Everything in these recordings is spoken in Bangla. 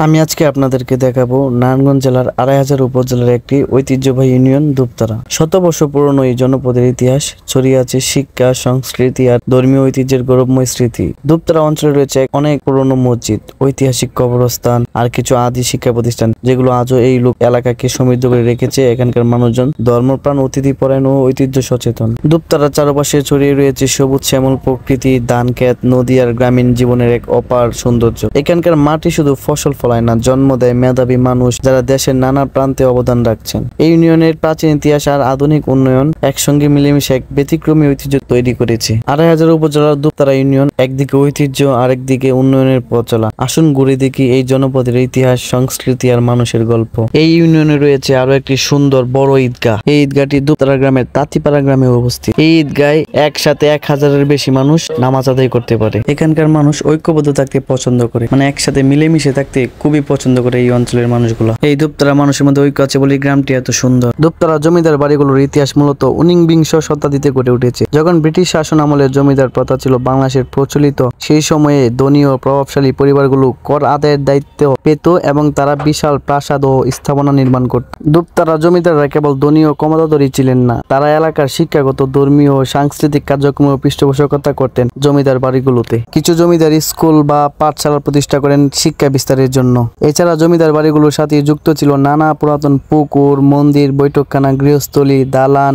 আমি আজকে আপনাদেরকে দেখাবো নারায়ণগঞ্জ জেলার ২৫০০ উপজেলার একটি ঐতিহ্যবাহী ইউনিয়ন দুপতারা। শত বর্ষ পুরনো এই জনপদের ইতিহাস ছড়িয়ে আছে শিক্ষা, সংস্কৃতি আর ধর্মীয় ঐতিহ্যের গৌরবময় স্মৃতি। দুপতারা অঞ্চলে রয়েছে অনেক পুরনো মসজিদ, ঐতিহাসিক কবরস্থান আর কিছু আদি শিক্ষা প্রতিষ্ঠান, যেগুলো আজও এই লোক এলাকাকে সমৃদ্ধ করে রেখেছে। এখানকার মানুষজন ধর্মপ্রাণ, অতিথিপরায়ণ ও ঐতিহ্য সচেতন। দুপতারার চারপাশে ছড়িয়ে রয়েছে সবুজ শ্যামল প্রকৃতি, ধান ক্ষেত, নদী আর গ্রামীণ জীবনের এক অপার সৌন্দর্য। এখানকার মাটি শুধু ফসল ফলায় না, জন্ম দেয় মেধাবী মানুষ যারা দেশের নানা প্রান্তে অবদান রাখছেন। এই ইউনিয়নের প্রাচীন ইতিহাস আর আধুনিক উন্নয়ন একসঙ্গে মিলেমিশে এক ব্যতিক্রমী ঐতিহ্য তৈরি করেছে। ২৫০০ উপজেলার দুপতারা ইউনিয়ন একদিকে ঐতিহ্য, আরেকদিকে উন্নয়নের পথ চলা। আসুন ঘুরে দেখি এই জনপদের ইতিহাস, সংস্কৃতি আর মানুষের গল্প। এই ইউনিয়নে রয়েছে আরো একটি সুন্দর বড় ঈদগাহ। এই ঈদগাহটি দুপতারা গ্রামের তাঁতিপাড়া গ্রামে অবস্থিত। এই ঈদগাহে একসাথে ১০০০-এর বেশি মানুষ নামাজ আদায় করতে পারে। এখানকার মানুষ ঐক্যবদ্ধ থাকতে পছন্দ করে, মানে একসাথে মিলেমিশে থাকতে খুবই পছন্দ করে এই অঞ্চলের মানুষগুলো। এই দুপতারা মানুষের মধ্যে ঐক্য আছে বলে গ্রামটি এত সুন্দর। দুপতারা জমিদার বাড়িগুলোর ইতিহাস মূলত ঊনবিংশ শতাব্দীতে গড়ে উঠেছে। যখন ব্রিটিশ শাসন আমলের জমিদার প্রথা ছিল বাংলাদেশের প্রচলিত, সেই সময়ে ধনী ও প্রভাবশালী পরিবারগুলো কর আদায়ের দায়িত্ব পেত এবং তারা বিশাল প্রাসাদ ও স্থাপনা নির্মাণ করত। দুপতারা জমিদাররা কেবল ধনী ও ক্ষমতাধরী ছিলেন না, তারা এলাকার শিক্ষাগত, ধর্মীয় ও সাংস্কৃতিক কার্যক্রমের পৃষ্ঠপোষকতা করতেন জমিদার বাড়িগুলোতে। কিছু জমিদার স্কুল বা পাঠশালা প্রতিষ্ঠা করেন শিক্ষা বিস্তারের জন্য। এছাড়া জমিদার বাড়িগুলোর সাথে যুক্ত ছিল নানা পুরাতন পুকুর, মন্দির, বৈঠকখানা, গৃহস্থলী, দালান,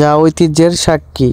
যা ঐতিহ্যের সাক্ষী।